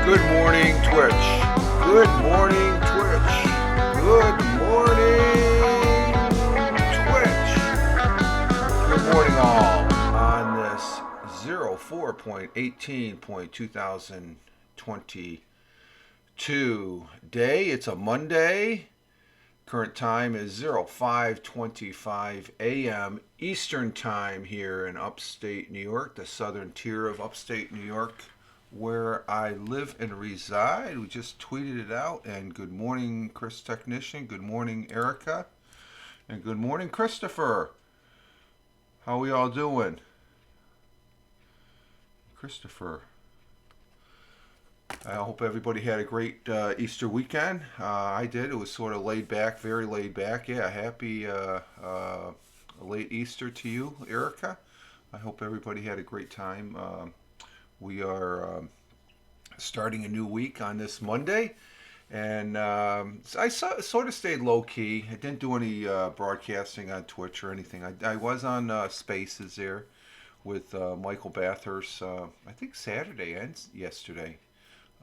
Good morning, Twitch. Good morning, Twitch. Good morning, Twitch. Good morning, all. On this 04.18.2022 day, it's a Monday. Current time is 05:25 a.m. Eastern Time here in upstate New York, the southern tier of upstate New York, where I live and reside. We just tweeted it out. And good morning, Chris Technician. Good morning, Erica. And good morning, Christopher. How we all doing? Christopher. I hope everybody had a great Easter weekend. I did. It was sort of laid back, very laid back. Yeah, happy late Easter to you, Erica. I hope everybody had a great time. We are starting a new week on this Monday, and I sort of stayed low key. I didn't do any broadcasting on Twitch or anything. I was on Spaces there with Michael Bathurst. I think Saturday and yesterday.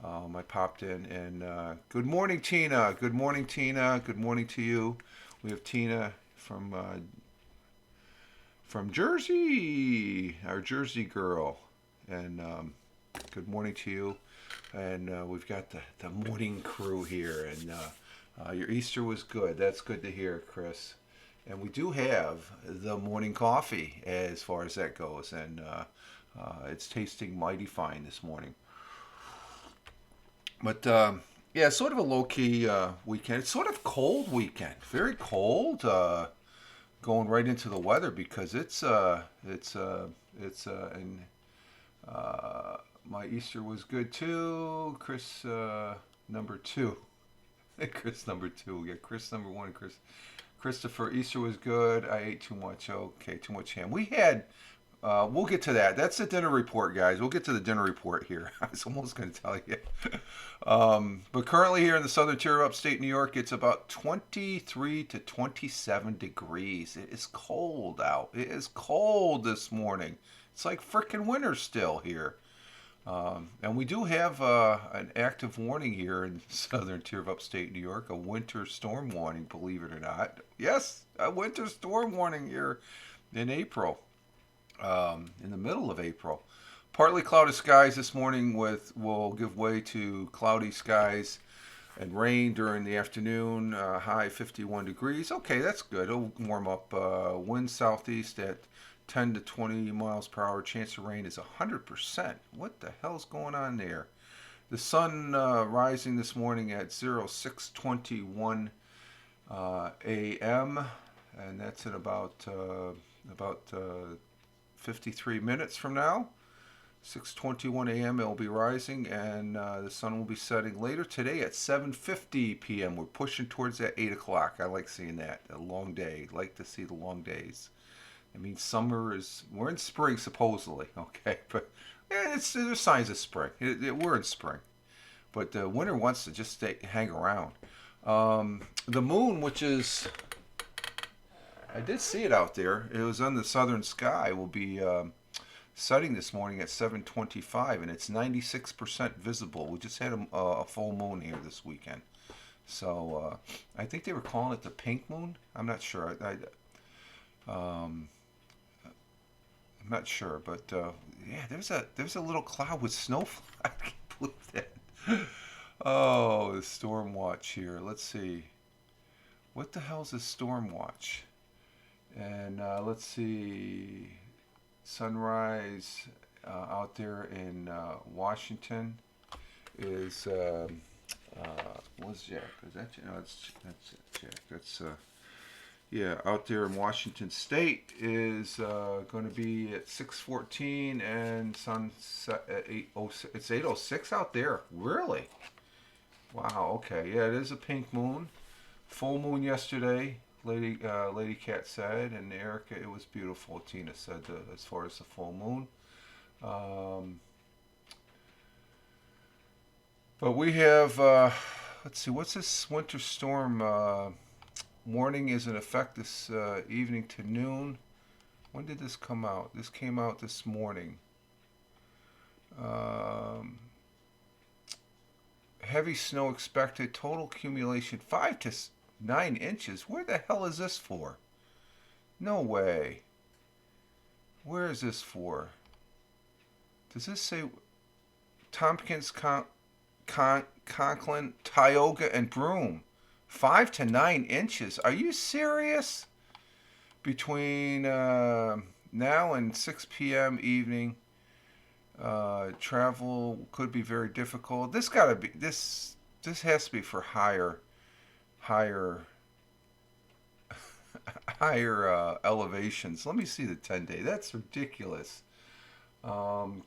I popped in and good morning, Tina. Good morning, Tina. Good morning to you. We have Tina from Jersey, our Jersey girl, and good morning to you. And we've got the morning crew here, and your Easter was good. That's good to hear, Chris. And we do have the morning coffee as far as that goes, and it's tasting mighty fine this morning. But yeah, sort of a low key weekend. It's sort of cold weekend, very cold. Going right into the weather because and my Easter was good too. Chris number two, Chris number two. Yeah, Chris number one. Christopher. Easter was good. I ate too much. Okay, too much ham. We had. We'll get to that. That's the dinner report, guys. We'll get to the dinner report here. I was almost going to tell you. But currently here in the southern tier of upstate New York, it's about 23 to 27 degrees. It is cold out. It is cold this morning. It's like freaking winter still here. And we do have an active warning here in the southern tier of upstate New York, a winter storm warning, believe it or not. Yes, a winter storm warning here in April. In the middle of April. Partly cloudy skies this morning will give way to cloudy skies and rain during the afternoon. High 51 degrees. Okay, that's good. It'll warm up. Wind southeast at 10 to 20 miles per hour. Chance of rain is 100%. What the hell's going on there? The sun rising this morning at 06:21 a.m. and that's in about 53 minutes from now. 6:21 a.m. it will be rising, and the sun will be setting later today at 7:50 p.m. We're pushing towards that 8 o'clock. I like seeing that. A long day. Like to see the long days. I mean, we're in spring supposedly, okay? But yeah, there's signs of spring. We're in spring. But winter wants to just hang around. The moon, which is, I did see it out there. It was on the southern sky. Will be setting this morning at 7:25, and it's 96% visible. We just had a full moon here this weekend, so I think they were calling it the pink moon. I'm not sure. I'm not sure, but yeah, there's a little cloud with snowflakes. I can't believe that. Oh, the storm watch here. Let's see. What the hell's a storm watch? And let's see, sunrise out there in Washington is what's Jack? Is that no? That's Jack. That's yeah, out there in Washington State is going to be at 6:14 and sunset at 8:06. It's 8:06 out there. Really? Wow. Okay. Yeah, it is a pink moon. Full moon yesterday. Lady Cat said, and Erica, it was beautiful. Tina said as far as the full moon. But we have, let's see, what's this winter storm warning is in effect this evening to noon. When did this come out? This came out this morning. Heavy snow expected. Total accumulation 5 to 9 inches. Where the hell is this for? No way. Where is this for? Does this say Tompkins, Conklin, Tioga, and Broome? 5 to 9 inches. Are you serious? Between now and 6 p.m. evening, travel could be very difficult. This gotta be this. This has to be for higher higher elevations. Let me see the 10-day. That's ridiculous.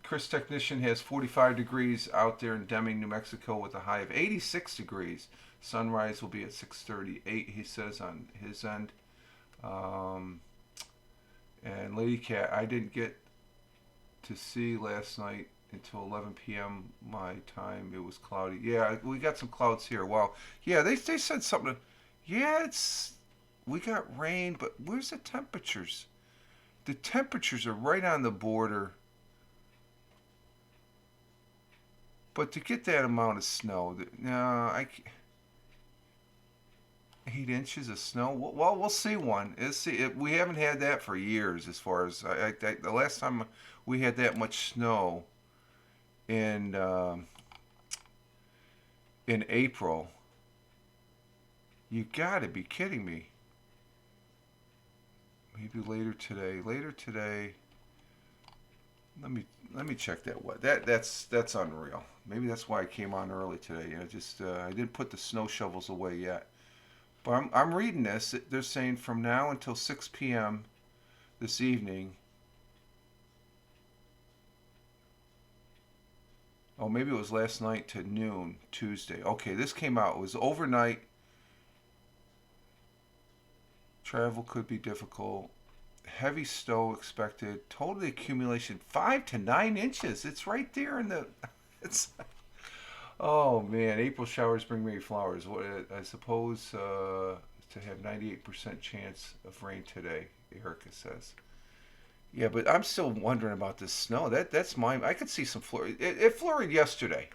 Chris Technician has 45 degrees out there in Deming, New Mexico, with a high of 86 degrees. Sunrise will be at 6:38, he says, on his end. And Lady Cat, I didn't get to see last night until 11 p.m. my time. It was cloudy. Yeah, we got some clouds here. Wow. Yeah, they said something. Yeah, we got rain, but where's the temperatures? The temperatures are right on the border. But to get that amount of snow, no, 8 inches of snow. Well, we'll see one. We haven't had that for years. As far as the last time we had that much snow in April. You got to be kidding me. Maybe later today. Later today. Let me check that. That's unreal. Maybe that's why I came on early today. I didn't put the snow shovels away yet. But I'm reading this. They're saying from now until 6 p.m. this evening. Oh, maybe it was last night to noon Tuesday. Okay, this came out. It was overnight. Travel could be difficult. Heavy snow expected. Total accumulation 5 to 9 inches. It's right there in the. It's. Oh man, April showers bring May flowers. What I suppose to have 98% chance of rain today. Erica says. Yeah, but I'm still wondering about this snow. That's mine. I could see some flurry. It flurried yesterday.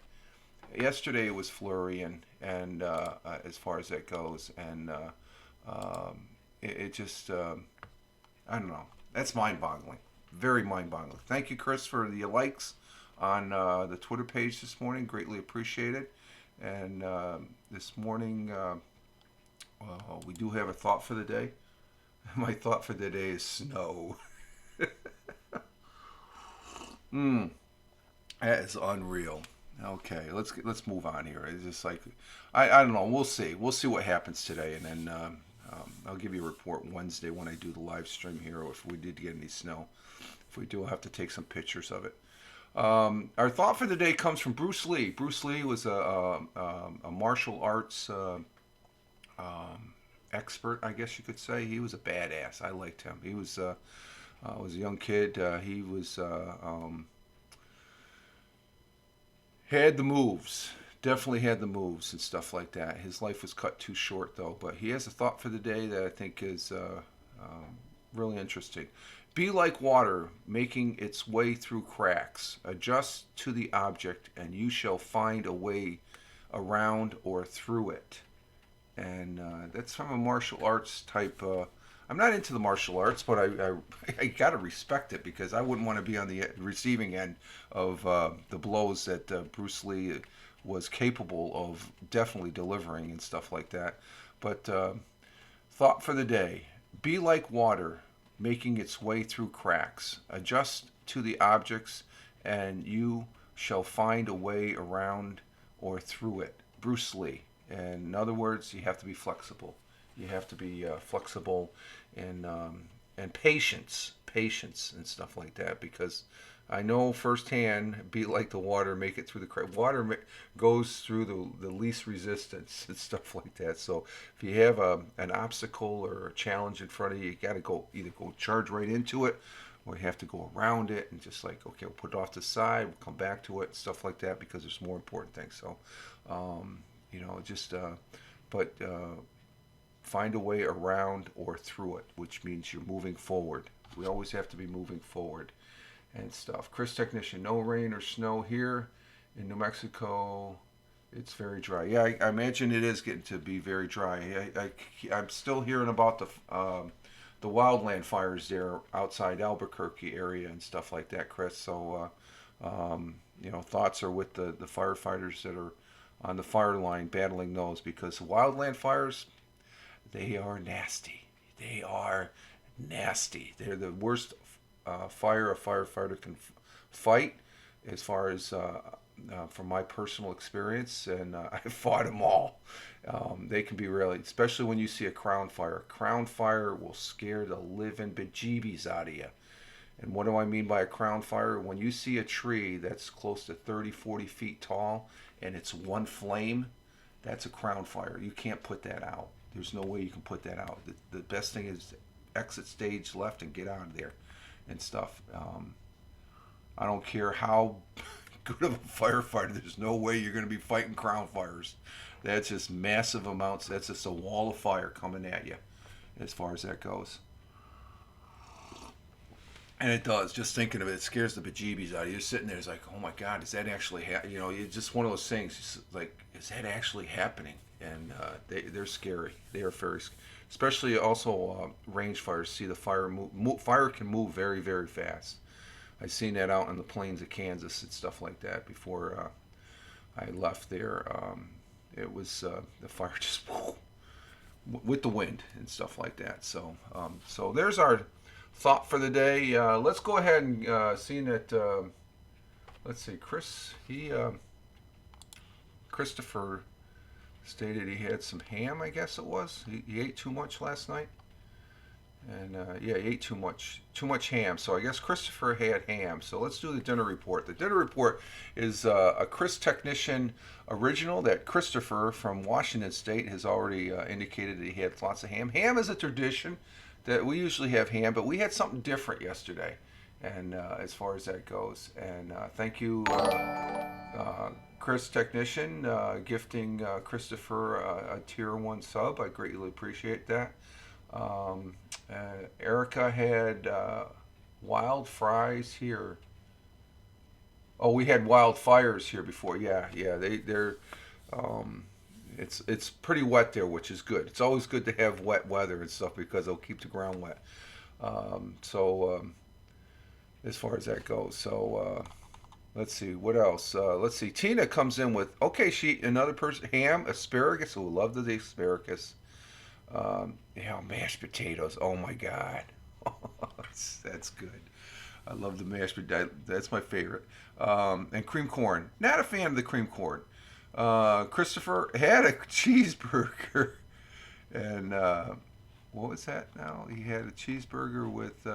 Yesterday it was flurrying, and as far as that goes, and it just I don't know. That's mind-boggling. Very mind-boggling. Thank you, Chris, for the likes on the Twitter page this morning. Greatly appreciated. And this morning, we do have a thought for the day. My thought for the day is snow. That is unreal. Okay, let's move on here. It's just like I don't know. We'll see. We'll see what happens today, and then I'll give you a report Wednesday when I do the live stream here, or if we did get any snow. If we do, I'll have to take some pictures of it. Our thought for the day comes from Bruce Lee. Bruce Lee was a martial arts expert, I guess you could say. He was a badass. I liked him. He was a young kid. He was had the moves. Definitely had the moves and stuff like that. His life was cut too short, though. But he has a thought for the day that I think is really interesting. Be like water, making its way through cracks. Adjust to the object, and you shall find a way around or through it. And that's from a martial arts type. I'm not into the martial arts, but I gotta respect it, because I wouldn't want to be on the receiving end of the blows that Bruce Lee was capable of definitely delivering and stuff like that. But thought for the day: be like water, making its way through cracks. Adjust to the objects, and you shall find a way around or through it. Bruce Lee. And in other words, you have to be flexible. You have to be flexible and patience and stuff like that, because I know firsthand, be like the water, make it through the crack. Water goes through the least resistance and stuff like that. So if you have an obstacle or a challenge in front of you, you got to either go charge right into it, or you have to go around it and just like, okay, we'll put it off to the side, we'll come back to it and stuff like that, because there's more important things. So, but find a way around or through it, which means you're moving forward. We always have to be moving forward and stuff. Chris Technician, no rain or snow here in New Mexico It's very dry. Yeah, I imagine it is getting to be very dry. I'm still hearing about the wildland fires there outside Albuquerque area and stuff like that, Chris. So, thoughts are with the firefighters that are on the fire line battling those because wildland fires, they are nasty. They are nasty. They're the worst fire a firefighter can fight, as far as from my personal experience, and I fought them all. They can be really, especially when you see a crown fire. A crown fire will scare the living bejeebies out of you. And what do I mean by a crown fire? When you see a tree that's close to 30, 40 feet tall and it's one flame, that's a crown fire. You can't put that out. There's no way you can put that out. The best thing is exit stage left and get out of there and stuff. I don't care how good of a firefighter, there's no way you're going to be fighting crown fires. That's just massive amounts. That's just a wall of fire coming at you as far as that goes. And it does. Just thinking of it, it scares the bejeebies out of you. You're sitting there, it's like, oh my God, is that actually it's just one of those things. It's like, is that actually happening? And they're scary. They are very, especially also range fires. See the fire move. Fire can move very, very fast. I've seen that out in the plains of Kansas and stuff like that before I left there. It was the fire just with the wind and stuff like that. So there's our thought for the day. Let's go ahead and see that. Let's see, Christopher stated he had some ham. I guess it was. He ate too much last night. And yeah, he ate too much ham. So I guess Christopher had ham. So let's do the dinner report. The dinner report is a Chris Technician original that Christopher from Washington State has already indicated that he had lots of ham. Ham is a tradition that we usually have ham, but we had something different yesterday. And as far as that goes, and thank you, Chris Technician, gifting Christopher a tier 1 sub. I greatly appreciate that. Erica had wild fries here. Oh, we had wildfires here before. Yeah, yeah. They're it's pretty wet there, which is good. It's always good to have wet weather and stuff because it'll keep the ground wet. As far as that goes, let's see what else. Let's see. Tina comes in with another person ham asparagus. Who loved the asparagus. Mashed potatoes. Oh my God, that's good. I love the mashed potato. That's my favorite. And cream corn. Not a fan of the cream corn. Christopher had a cheeseburger, and what was that? Now he had a cheeseburger with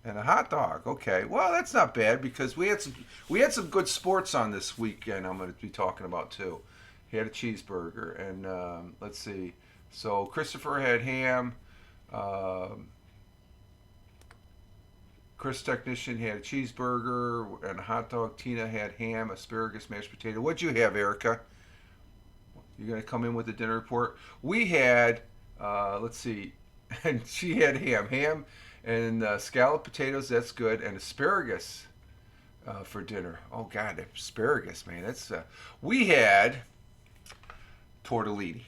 and a hot dog. Okay, well that's not bad because we had some good sports on this weekend. I'm going to be talking about too. He had a cheeseburger, and let's see. So Christopher had ham. Chris Technician had a cheeseburger and a hot dog. Tina had ham, asparagus, mashed potato. What'd you have, Erica? You're gonna come in with the dinner report. We had, let's see, and she had ham and scalloped potatoes. That's good, and asparagus for dinner. Oh God, asparagus, man. That's we had tortellini.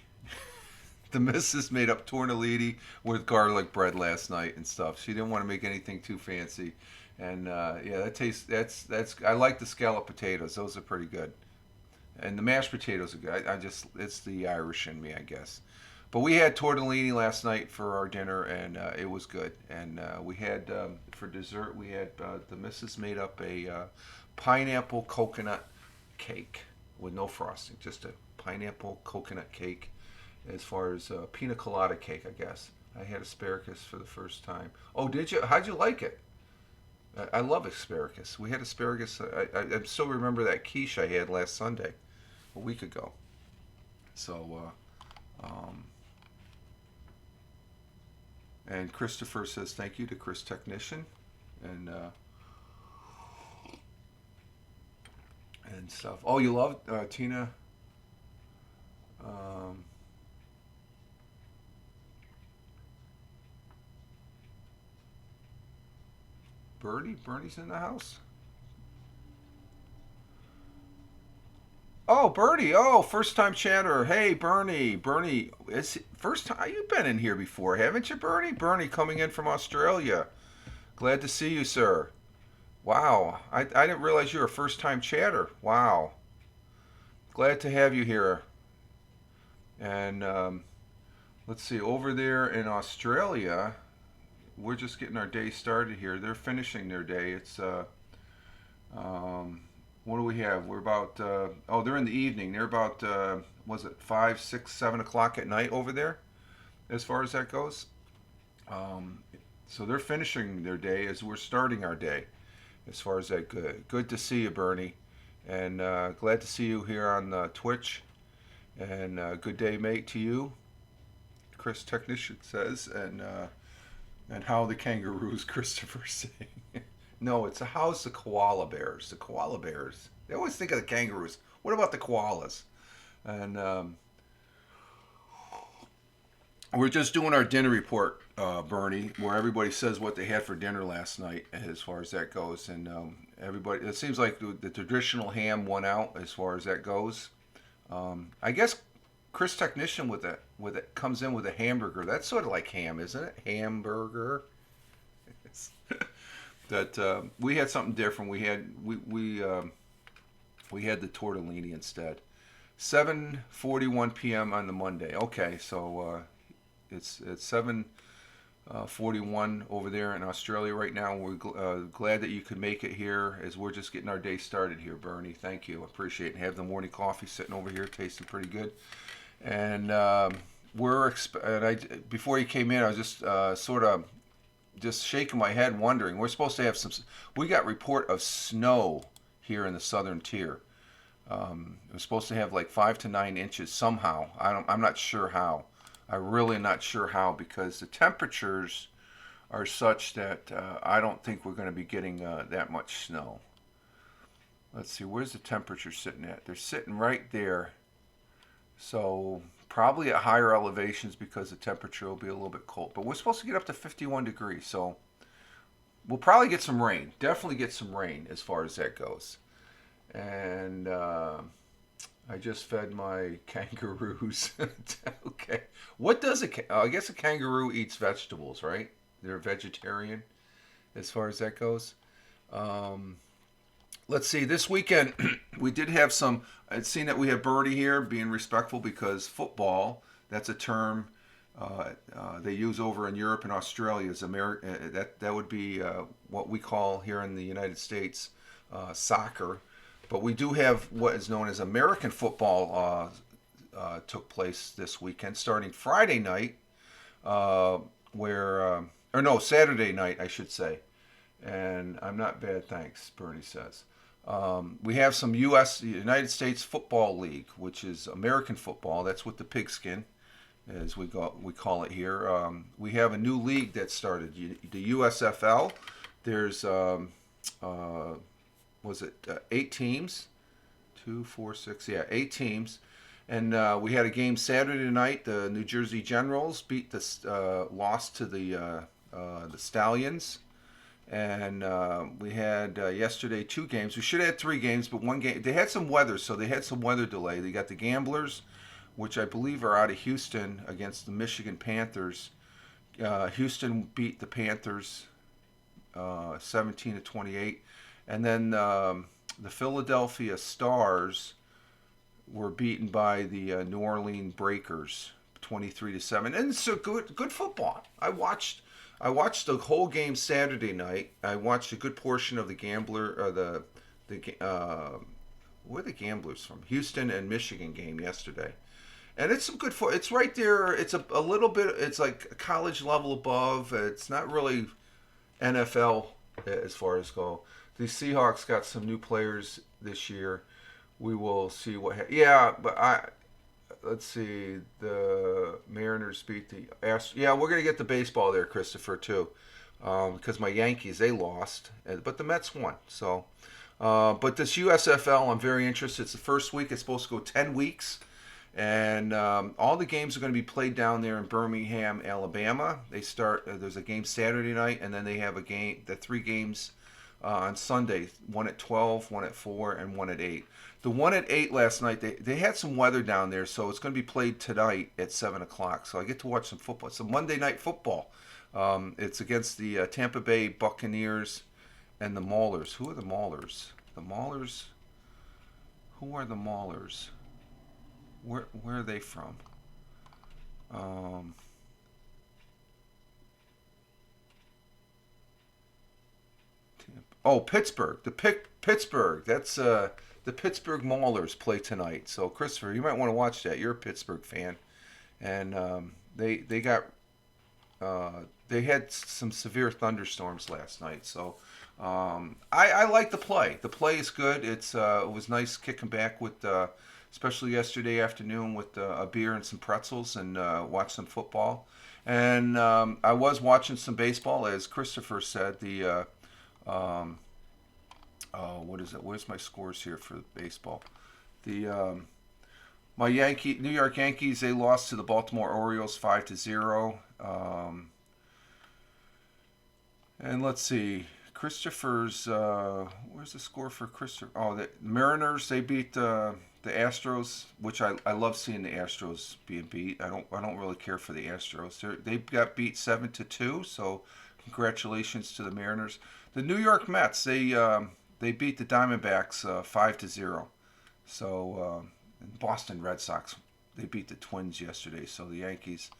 The missus made up tortellini with garlic bread last night and stuff. She didn't want to make anything too fancy, and yeah, that tastes. That's. I like the scalloped potatoes. Those are pretty good, and the mashed potatoes are good. It's the Irish in me, I guess. But we had tortellini last night for our dinner, and it was good. And we had for dessert, we had the missus made up a pineapple coconut cake with no frosting, just a pineapple coconut cake. As far as pina colada cake, I guess. I had asparagus for the first time. Oh, did you? How'd you like it? I love asparagus. We had asparagus. I still remember that quiche I had last Sunday, a week ago. So, and Christopher says thank you to Chris Technician, and stuff. Oh, you love Tina. Bernie's in the house. Oh, Bernie. Oh, first time chatter. Hey, Bernie. Bernie, it's first time you've been in here before, haven't you, Bernie? Bernie coming in from Australia. Glad to see you, sir. Wow, I didn't realize you're a first time chatter. Wow, glad to have you here. And let's see, over there in Australia, we're just getting our day started here. They're finishing their day. It's um, what do we have? We're about oh, they're in the evening. They're about was it 5, 6, 7 o'clock at night over there, as far as that goes. Um, so they're finishing their day as we're starting our day. As far as that, good to see you, Bernie, and glad to see you here on Twitch. And good day, mate, to you. Chris Technician says, and how the kangaroos, Christopher saying. No, it's a house of koala bears. The koala bears. They always think of the kangaroos. What about the koalas? And we're just doing our dinner report, Bernie, where everybody says what they had for dinner last night, as far as that goes. And everybody, it seems like the traditional ham won out as far as that goes. I guess Chris Technician with it comes in with a hamburger. That's sort of like ham, isn't it? Hamburger. That we had something different. We had the tortellini instead. 7:41 p.m. on the Monday. Okay, so it's 7:41 over there in Australia right now. We're glad that you could make it here as we're just getting our day started here, Bernie. Thank you. Appreciate it. Have the morning coffee sitting over here, tasting pretty good. And before you came in, I was just sort of just shaking my head, wondering. We're supposed to have some. We got report of snow here in the southern tier. We're supposed to have like 5 to 9 inches somehow. I'm not sure how. I really not sure how, because the temperatures are such that I don't think we're going to be getting that much snow. Let's see, where's the temperature sitting at? They're sitting right there. So probably at higher elevations because the temperature will be a little bit cold. But we're supposed to get up to 51 degrees. So we'll probably get some rain. Definitely get some rain as far as that goes. And I just fed my kangaroos. Okay. What does I guess a kangaroo eats vegetables, right? They're vegetarian as far as that goes. Um, let's see. This weekend we did have some. I'd seen that we have Birdie here being respectful because football. That's a term they use over in Europe and Australia. Is that would be what we call here in the United States soccer. But we do have what is known as American football took place this weekend, starting Friday night, or no, Saturday night, I should say. And I'm not bad, thanks, Bernie says. We have some United States Football League, which is American football. That's with the pigskin, as we call it here. We have a new league that started, the USFL. There's was it 8 teams? 2, 4, 6, yeah, 8 teams. And we had a game Saturday night. The New Jersey Generals lost to the Stallions. And we had yesterday 2 games. We should have had 3 games, but one game. They had some weather, so they had some weather delay. They got the Gamblers, which I believe are out of Houston, against the Michigan Panthers. Houston beat the Panthers 17-28. And then the Philadelphia Stars were beaten by the New Orleans Breakers 23-7. And so good football. I watched the whole game Saturday night. I watched a good portion of the where are the Gamblers from? Houston and Michigan game yesterday. And it's some good football. It's right there. It's a little bit. It's like a college level above. It's not really NFL as far as go. The Seahawks got some new players this year. We will see what. Yeah, but let's see. The Mariners beat the Astros. Yeah, we're gonna get the baseball there, Christopher, too, because my Yankees, they lost, but the Mets won. So, but this USFL, I'm very interested. It's the first week. It's supposed to go 10 weeks. And all the games are going to be played down there in Birmingham, Alabama. They start. There's a game Saturday night, and then they have a game. The 3 games on Sunday. One at 12, one at 4, and one at 8. The one at 8 last night, they had some weather down there, so it's going to be played tonight at 7 o'clock. So I get to watch some football. It's a Monday night football. It's against the Tampa Bay Buccaneers and the Maulers. Who are the Maulers? The Maulers? Who are the Maulers? Where are they from? Um, oh, Pittsburgh. Pittsburgh. That's the Pittsburgh Maulers play tonight. So Christopher, you might want to watch that. You're a Pittsburgh fan, and they got they had some severe thunderstorms last night. So I like the play. The play is good. It was nice kicking back with. Especially yesterday afternoon with a beer and some pretzels and watch some football. And I was watching some baseball, as Christopher said. What is it? Where's my scores here for baseball? The my New York Yankees, they lost to the Baltimore Orioles 5-0. And let's see, Christopher's where's the score for Christopher? Oh, the Mariners, they beat the Astros, which I love seeing the Astros being beat. I don't really care for the Astros. They got beat 7-2. So congratulations to the Mariners. The New York Mets, they beat the Diamondbacks 5-0. So Boston Red Sox, they beat the Twins yesterday. So the Yankees.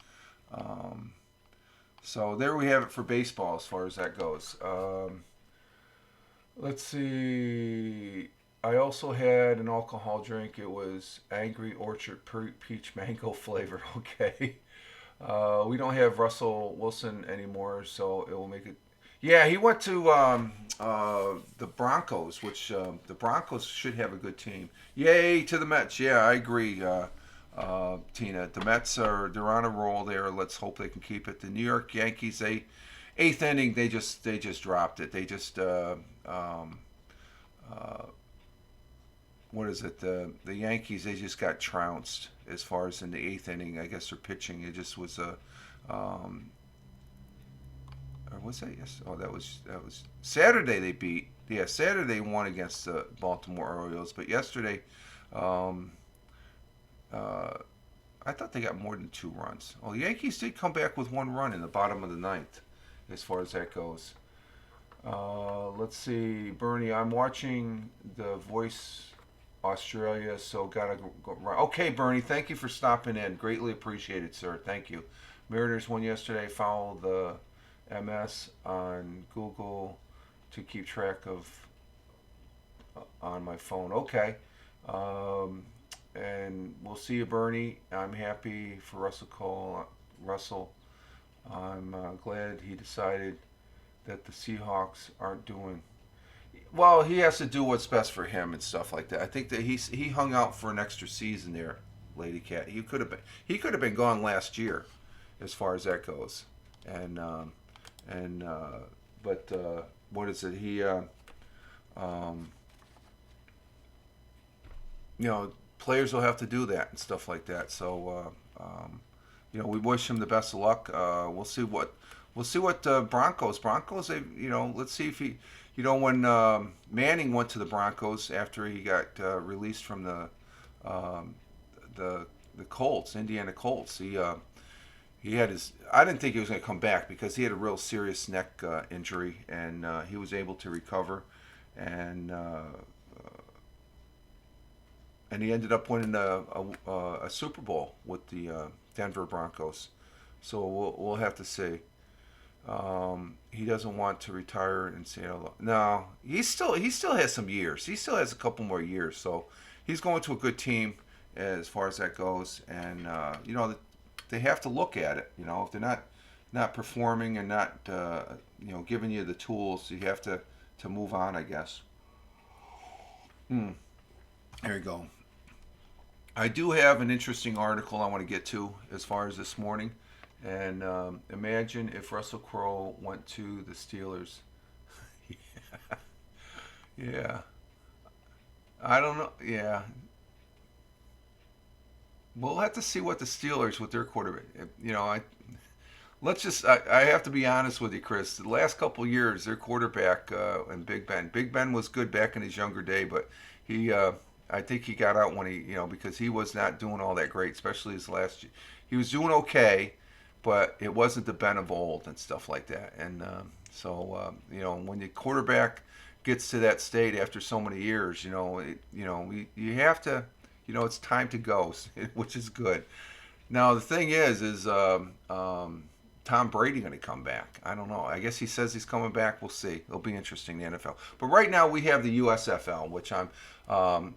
So there we have it for baseball as far as that goes. Let's see. I also had an alcohol drink. It was Angry Orchard Peach Mango flavor. Okay. We don't have Russell Wilson anymore, so it will make it. Yeah, he went to the Broncos, which the Broncos should have a good team. Yay to the Mets. Yeah, I agree, Tina. The Mets they're on a roll there. Let's hope they can keep it. The New York Yankees, eighth inning, they just dropped it. They just what is it? The Yankees, they just got trounced as far as in the eighth inning. I guess their pitching, it just was a. Or was that yes? Oh, that was Saturday. They beat. Yeah, Saturday won against the Baltimore Orioles, but yesterday, I thought they got more than 2 runs. Well, the Yankees did come back with 1 run in the bottom of the ninth, as far as that goes. Let's see, Bernie. I'm watching The Voice Australia, so gotta go. Okay, Bernie. Thank you for stopping in. Greatly appreciated, sir. Thank you. Mariners won yesterday. Follow the MS on Google to keep track of on my phone. Okay. And we'll see you, Bernie. I'm happy for Russell Cole. Russell, I'm glad he decided that the Seahawks aren't doing. Well, he has to do what's best for him and stuff like that. I think that he hung out for an extra season there, Lady Cat. He could have been gone last year, as far as that goes, and but what is it? Players will have to do that and stuff like that. So we wish him the best of luck. We'll see what Broncos. They let's see if he. When Manning went to the Broncos after he got released from the Colts, Indiana Colts, he had his. I didn't think he was going to come back because he had a real serious neck injury, and he was able to recover, and he ended up winning a Super Bowl with the Denver Broncos. So we'll have to see. He doesn't want to retire in Seattle. No, he still has some years. He still has a couple more years. So he's going to a good team as far as that goes. And they have to look at it. If they're not performing and not giving you the tools, you have to move on, I guess. There you go. I do have an interesting article I want to get to as far as this morning. And imagine if Russell Crowe went to the Steelers. Yeah. I don't know. Yeah. We'll have to see what the Steelers with their quarterback. let's just. I have to be honest with you, Chris. The last couple of years, their quarterback and Big Ben. Big Ben was good back in his younger day, but he. I think he got out when he, because he was not doing all that great, especially his last year. He was doing okay, but it wasn't the Ben of old and stuff like that. And when the quarterback gets to that state after so many years, you have to, it's time to go, which is good. Now the thing is Tom Brady going to come back? I don't know. I guess he says he's coming back. We'll see. It'll be interesting, the NFL. But right now we have the USFL, which I'm.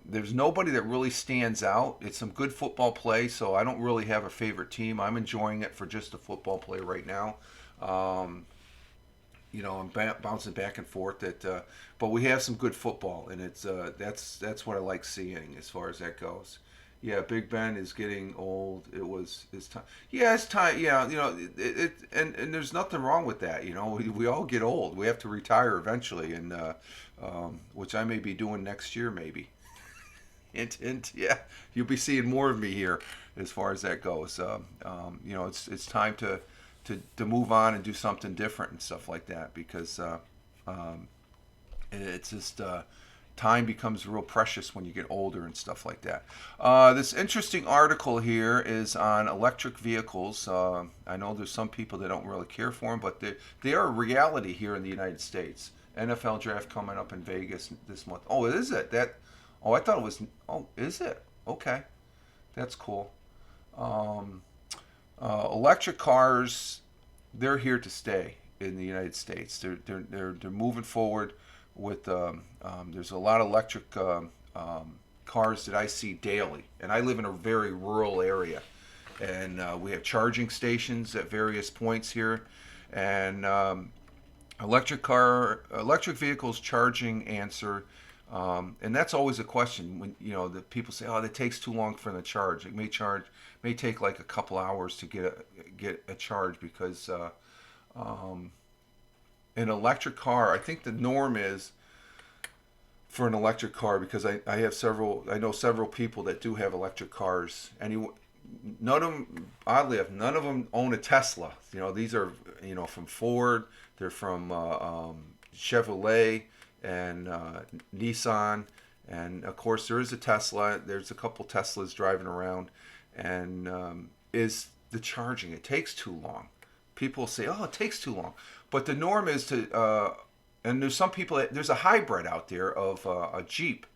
There's nobody that really stands out. It's some good football play, so I don't really have a favorite team. I'm enjoying it for just the football play right now. I'm bouncing back and forth. But we have some good football, and that's what I like seeing as far as that goes. Yeah, Big Ben is getting old. It's time. Yeah, it's time. Yeah, and there's nothing wrong with that. We all get old. We have to retire eventually, and which I may be doing next year, maybe. And yeah, you'll be seeing more of me here as far as that goes. It's time to move on and do something different and stuff like that because it's just time becomes real precious when you get older and stuff like that. This interesting article here is on electric vehicles. I know there's some people that don't really care for them, but they are a reality here in the United States. NFL draft coming up in Vegas this month. Oh, is it? Oh, I thought it was. Oh, is it? Okay, that's cool. Electric cars, they're here to stay in the United States. They're moving forward with. There's a lot of electric cars that I see daily, and I live in a very rural area, and we have charging stations at various points here, and electric vehicles charging answer. And that's always a question when that people say, "Oh, that takes too long for the charge." It may take like a couple hours to get a charge because an electric car. I think the norm is for an electric car because I know several people that do have electric cars. None of them, oddly enough, none of them own a Tesla. These are from Ford. They're from Chevrolet and Nissan, and of course there is a Tesla. There's a couple Teslas driving around, and is the charging? It takes too long. People say, "Oh, it takes too long," but the norm is to. And there's some people. There's a hybrid out there of a Jeep.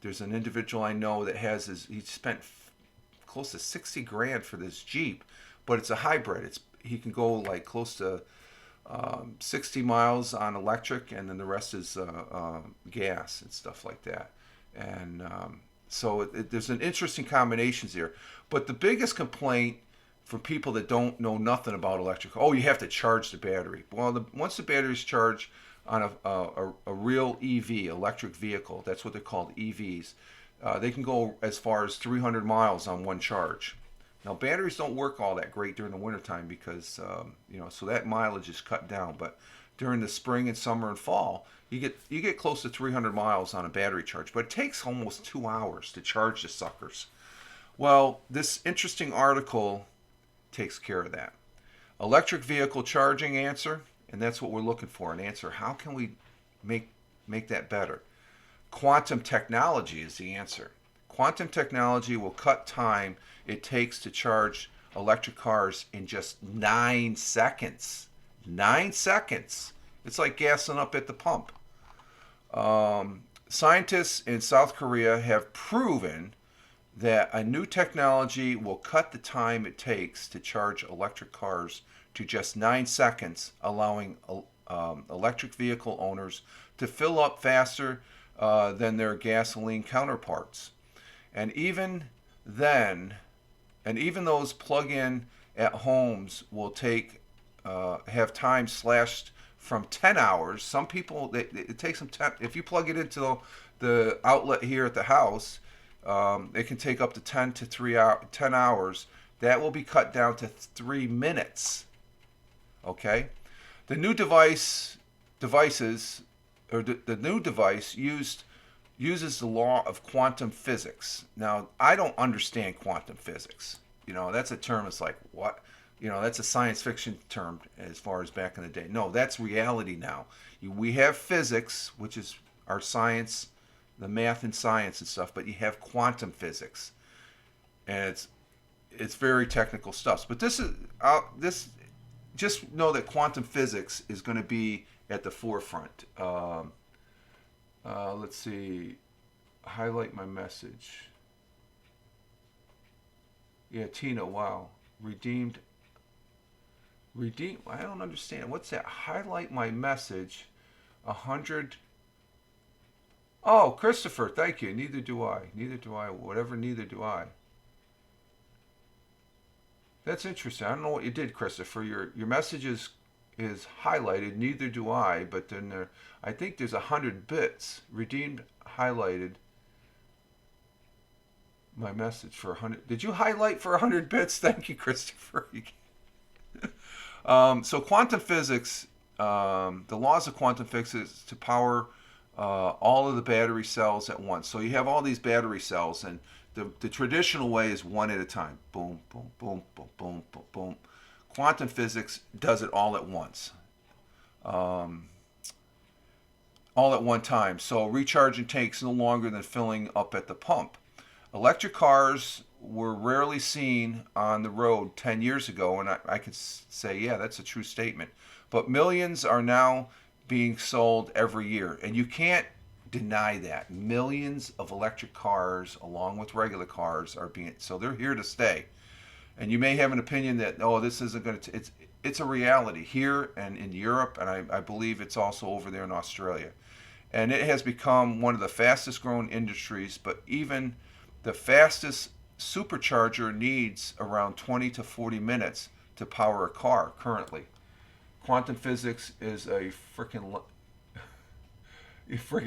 There's an individual I know that he spent close to 60 grand for this Jeep, but it's a hybrid. He can go like close to 60 miles on electric, and then the rest is gas and stuff like that. And so there's an interesting combinations here. But the biggest complaint from people that don't know nothing about electric, oh, you have to charge the battery. Well, once the battery's charged on a real EV, electric vehicle, that's what they're called, EVs, they can go as far as 300 miles on one charge. Now, batteries don't work all that great during the wintertime because, so that mileage is cut down. But during the spring and summer and fall, you get close to 300 miles on a battery charge. But it takes almost 2 hours to charge the suckers. Well, this interesting article takes care of that. Electric vehicle charging answer, and that's what we're looking for, an answer. How can we make that better? Quantum technology is the answer. Quantum technology will cut time it takes to charge electric cars in just 9 seconds. 9 seconds. It's like gassing up at the pump. Scientists in South Korea have proven that a new technology will cut the time it takes to charge electric cars to just 9 seconds, allowing electric vehicle owners to fill up faster than their gasoline counterparts. And even those plug-in at homes will have time slashed from 10 hours. Some people, it takes them 10. If you plug it into the outlet here at the house, it can take up to 10 hours. That will be cut down to 3 minutes. Okay, the new device uses the law of quantum physics. Now, I don't understand quantum physics. That's a term. It's like, what? That's a science fiction term as far as back in the day. No, that's reality now. We have physics, which is our science, the math and science and stuff, but you have quantum physics, and it's very technical stuff. But this just know that quantum physics is going to be at the forefront. Let's see, highlight my message. Yeah, Tina. Wow, redeemed. Redeem. I don't understand. What's that? Highlight my message. 100. Oh, Christopher, thank you. Neither do I. Neither do I. Whatever. Neither do I. That's interesting. I don't know what you did, Christopher. Your message is highlighted. Neither do I. But then I think there's 100 bits redeemed. Highlighted my message for 100. Did you highlight for 100 bits? Thank you, Christopher. So quantum physics, the laws of quantum physics is to power all of the battery cells at once. So you have all these battery cells, and the traditional way is one at a time. Boom, boom, boom, boom, boom, boom, boom. Quantum physics does it all at once. All at one time. So recharging takes no longer than filling up at the pump. Electric cars were rarely seen on the road 10 years ago, and I could say, yeah, that's a true statement. But millions are now being sold every year, and you can't deny that. Millions of electric cars, along with regular cars, are being, so they're here to stay. And you may have an opinion that, oh, this isn't going to, it's a reality here and in Europe, and I believe it's also over there in Australia. And it has become one of the fastest growing industries, but even the fastest supercharger needs around 20 to 40 minutes to power a car currently. Quantum physics is a freaking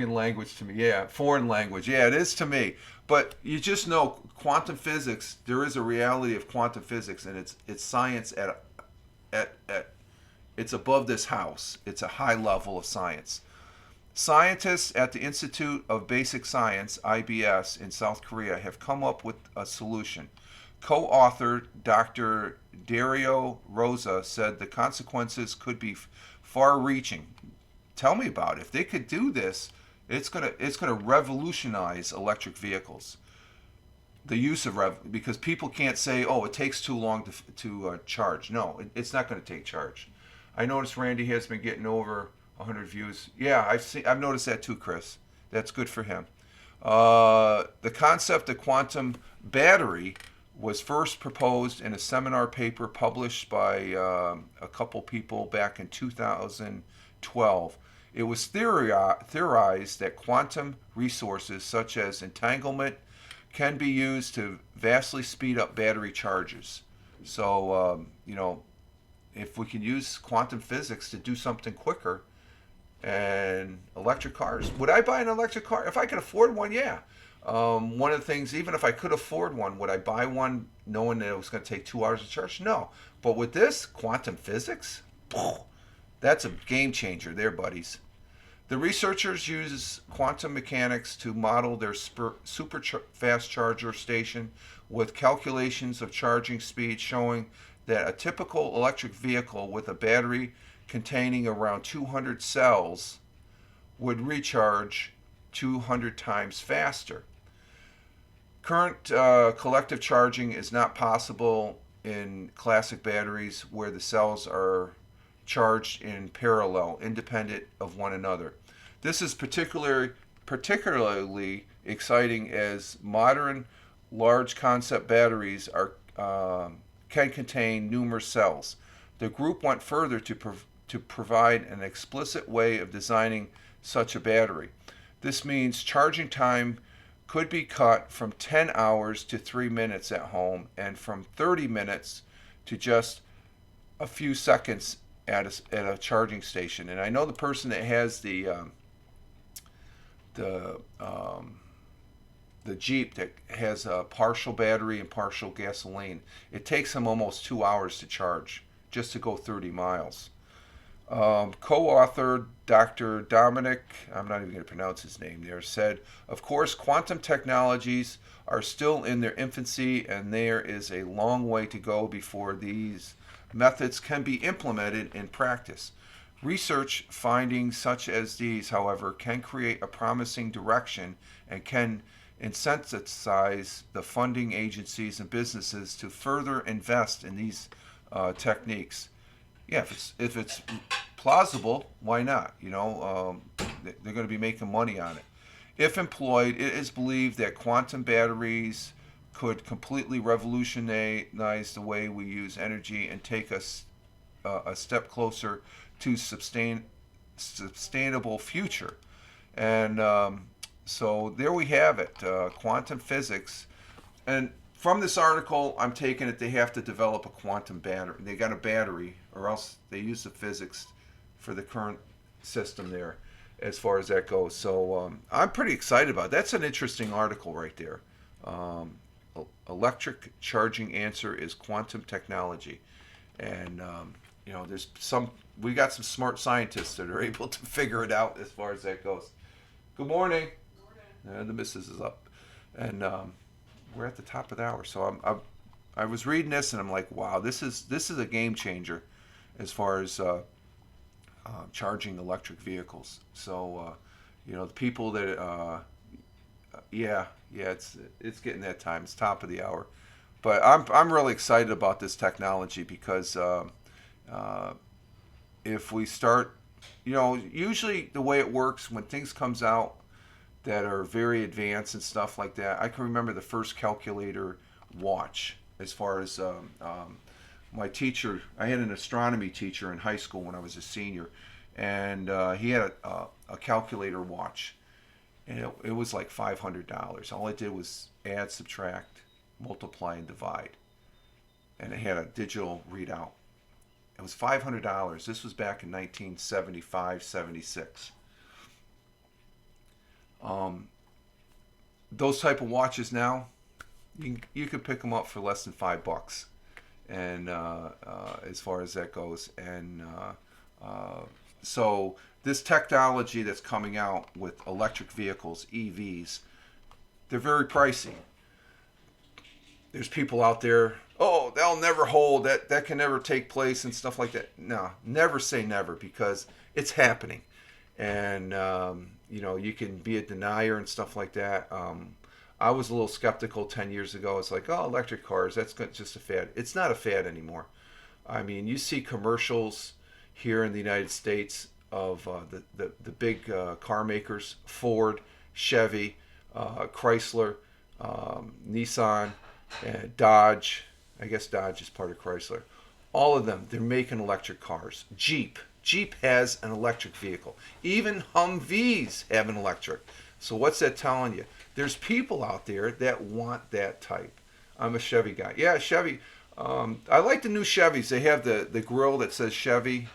language to me. Yeah, foreign language. Yeah, it is to me. But you just know quantum physics, there is a reality of quantum physics, and it's science at it's above this house. It's a high level of science. Scientists at the Institute of Basic Science, IBS, in South Korea have come up with a solution. Co-author Dr. Dario Rosa said the consequences could be far-reaching. Tell me about it. If they could do this, it's gonna revolutionize electric vehicles. The use of because people can't say, oh, it takes too long to charge. No, it's not going to take charge. I noticed Randy has been getting over 100 views. Yeah, I've noticed that too, Chris. That's good for him. The concept of quantum battery was first proposed in a seminar paper published by a couple people back in 2012. It was theorized that quantum resources such as entanglement can be used to vastly speed up battery charges. So, if we can use quantum physics to do something quicker, and electric cars. Would I buy an electric car? If I could afford one, yeah. One of the things, even if I could afford one, would I buy one knowing that it was going to take 2 hours to charge? No. But with this, quantum physics, that's a game changer there, buddies. The researchers use quantum mechanics to model their super fast charger station with calculations of charging speed showing that a typical electric vehicle with a battery containing around 200 cells would recharge 200 times faster. Current collective charging is not possible in classic batteries where the cells are charged in parallel, independent of one another. This is particularly exciting as modern large concept batteries can contain numerous cells. The group went further to provide an explicit way of designing such a battery. This means charging time could be cut from 10 hours to 3 minutes at home and from 30 minutes to just a few seconds at a charging station. And I know the person that has the Jeep that has a partial battery and partial gasoline, it takes him almost 2 hours to charge just to go 30 miles. Co-author Dr. Dominic, I'm not even going to pronounce his name there, said, of course, quantum technologies are still in their infancy and there is a long way to go before these methods can be implemented in practice. Research findings such as these, however, can create a promising direction and can incentivize the funding agencies and businesses to further invest in these techniques. Yeah, if it's plausible, why not? They're going to be making money on it. If employed, it is believed that quantum batteries could completely revolutionize the way we use energy and take us a step closer to sustainable future. And so there we have it, quantum physics. And from this article, I'm taking it they have to develop a quantum battery. They got a battery, or else they use the physics for the current system there, as far as that goes. So I'm pretty excited about it. That's an interesting article right there. Um, Electric charging answer is quantum technology, and there's some. We got some smart scientists that are able to figure it out as far as that goes. Good morning. The missus is up, and we're at the top of the hour. So I was reading this and I'm like, wow, this is a game changer as far as charging electric vehicles. So the people that yeah, it's getting that time. It's top of the hour, but I'm really excited about this technology because if we start, usually the way it works when things comes out that are very advanced and stuff like that. I can remember the first calculator watch. As far as my teacher, I had an astronomy teacher in high school when I was a senior, and he had a calculator watch, and it was like $500. All it did was add, subtract, multiply, and divide, and it had a digital readout. It was $500. This was back in 1975, 76. Those type of watches now, you could pick them up for less than $5, and as far as that goes, and so this technology that's coming out with electric vehicles, EVs, they're very pricey. There's people out there, oh, they'll never hold, that can never take place and stuff like that. No, never say never, because it's happening. And you can be a denier and stuff like that. I was a little skeptical 10 years ago. It's like, oh, electric cars, that's just a fad. It's not a fad anymore. I mean, you see commercials here in the United States of the big car makers, Ford, Chevy, Chrysler, Nissan, Dodge. I guess Dodge is part of Chrysler. All of them, they're making electric cars. Jeep has an electric vehicle. Even Humvees have an electric. So what's that telling you? There's people out there that want that type. I'm a Chevy guy. Yeah, Chevy. I like the new Chevys. They have the grill that says Chevy.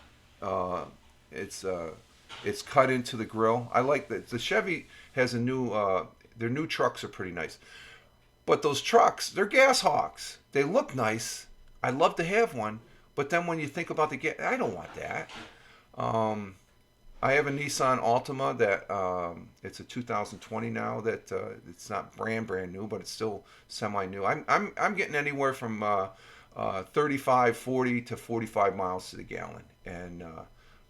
It's cut into the grill. I like that. The Chevy has a new. Their new trucks are pretty nice. But those trucks, they're gas hogs. They look nice. I'd love to have one. But then when you think about the gas, I don't want that. I have a Nissan Altima that it's a 2020 now. That it's not brand new, but it's still semi new. I'm getting anywhere from 35, 40 to 45 miles to the gallon. And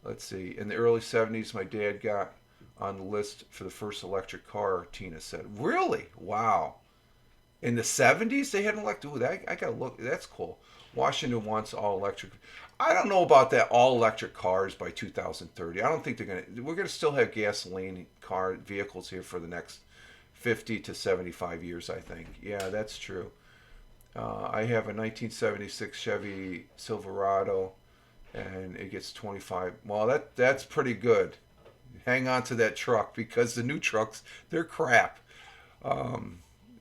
let's see, in the early 70s, my dad got on the list for the first electric car. Tina said, "Really? Wow." In the 70s, they had an electric. Ooh, I got to look. That's cool. Washington wants all electric. I don't know about that all electric cars by 2030. I don't think they're going to. We're going to still have gasoline car vehicles here for the next 50 to 75 years, I think. Yeah, that's true. I have a 1976 Chevy Silverado, and it gets 25. Well, that's pretty good. Hang on to that truck, because the new trucks, they're crap.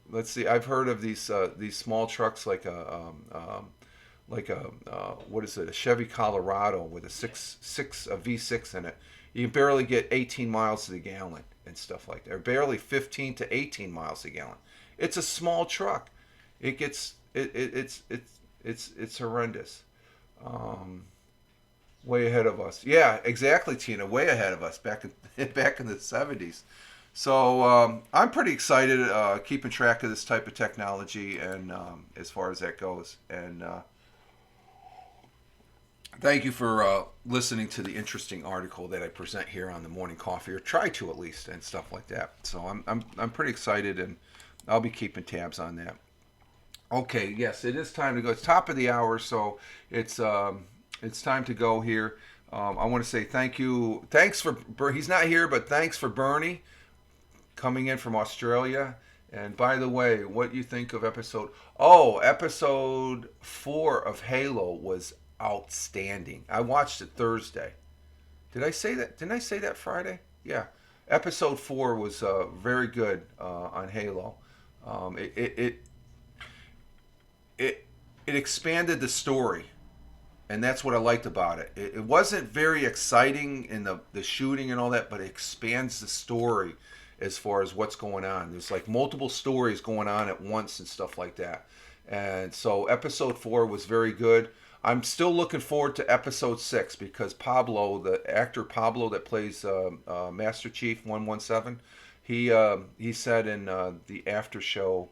Let's see. I've heard of these small trucks like a what is it? A Chevy Colorado with a V6 in it. You can barely get 18 miles to the gallon and stuff like that, or barely 15 to 18 miles a gallon. It's a small truck. It's horrendous. Way ahead of us. Yeah, exactly, Tina. Way ahead of us back in the 70s. So I'm pretty excited keeping track of this type of technology, and as far as that goes. And Thank you for listening to the interesting article that I present here on the morning coffee, or try to at least, and stuff like that. So I'm pretty excited, and I'll be keeping tabs on that. Okay, yes, it is time to go. It's top of the hour, so it's time to go here. I want to say thank you. Thanks for he's not here, but thanks for Bernie coming in from Australia. And by the way, what you think of episode? Oh, episode 4 of Halo was outstanding. I watched it Thursday. Did I say that? Didn't I say that Friday? Yeah. Episode 4 was very good on Halo. Um, it, it, it it it expanded the story, and that's what I liked about it. It wasn't very exciting in the shooting and all that, but it expands the story as far as what's going on. There's like multiple stories going on at once and stuff like that. And so episode 4 was very good. I'm still looking forward to episode 6 because Pablo, the actor Pablo that plays Master Chief 117, he said in the after show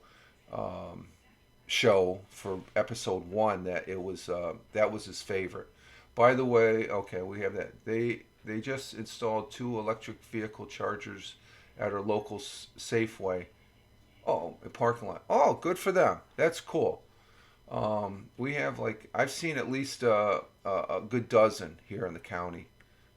for episode 1 that it was that was his favorite. By the way, okay, we have that. They just installed 2 electric vehicle chargers at our local Safeway. Oh, a parking lot. Oh, good for them. That's cool. We have like I've seen at least a good dozen here in the county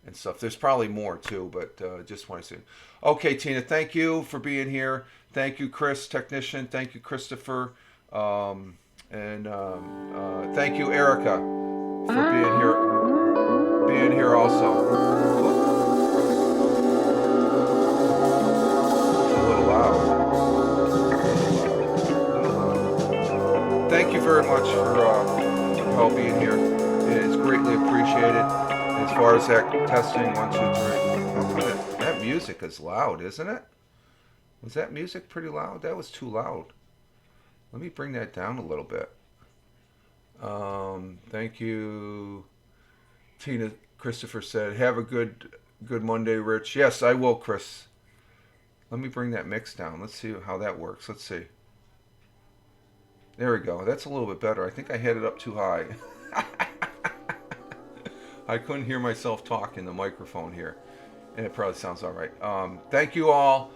and stuff. There's probably more too, but just want to say. Okay, Tina, thank you for being here. Thank you, Chris, technician. Thank you, Christopher. And thank you, Erica, for being here also. A little loud. Thank you very much for all being here. It's greatly appreciated. As far as that testing, 1, 2, 3. That music is loud, isn't it? Was that music pretty loud? That was too loud. Let me bring that down a little bit. Thank you, Tina. Christopher said, "Have a good Monday, Rich." Yes, I will, Chris. Let me bring that mix down. Let's see how that works. Let's see. There we go. That's a little bit better. I think I had it up too high. I couldn't hear myself talk in the microphone here, and it probably sounds all right. Thank you all.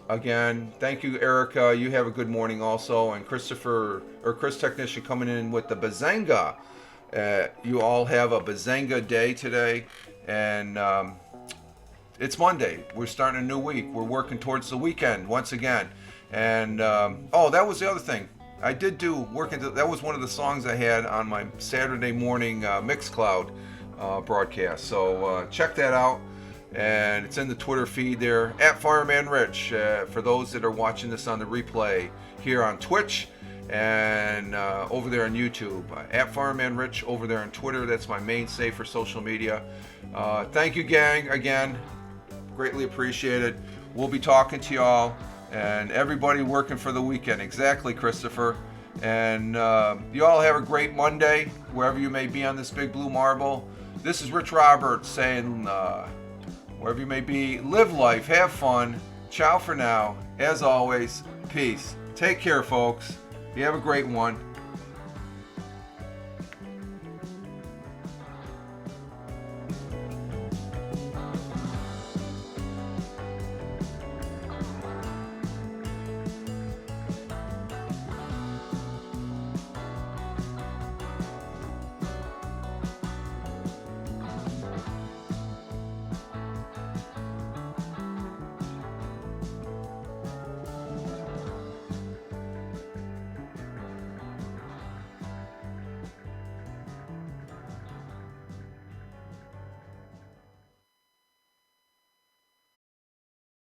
Again, thank you, Erica. You have a good morning also. And Christopher, or Chris Technician, coming in with the Bazanga. You all have a Bazanga day today. And it's Monday. We're starting a new week. We're working towards the weekend once again. And, oh, that was the other thing. I did that was one of the songs I had on my Saturday morning Mixcloud broadcast. So check that out. And it's in the Twitter feed there, at Fireman Rich, for those that are watching this on the replay here on Twitch and over there on YouTube. At Fireman Rich over there on Twitter. That's my mainstay for social media. Thank you, gang, again. Greatly appreciated. We'll be talking to y'all and everybody working for the weekend. Exactly, Christopher. And you all have a great Monday, wherever you may be on this big blue marble. This is Rich Roberts saying... wherever you may be, live life, have fun. Ciao for now. As always, peace. Take care, folks. You have a great one.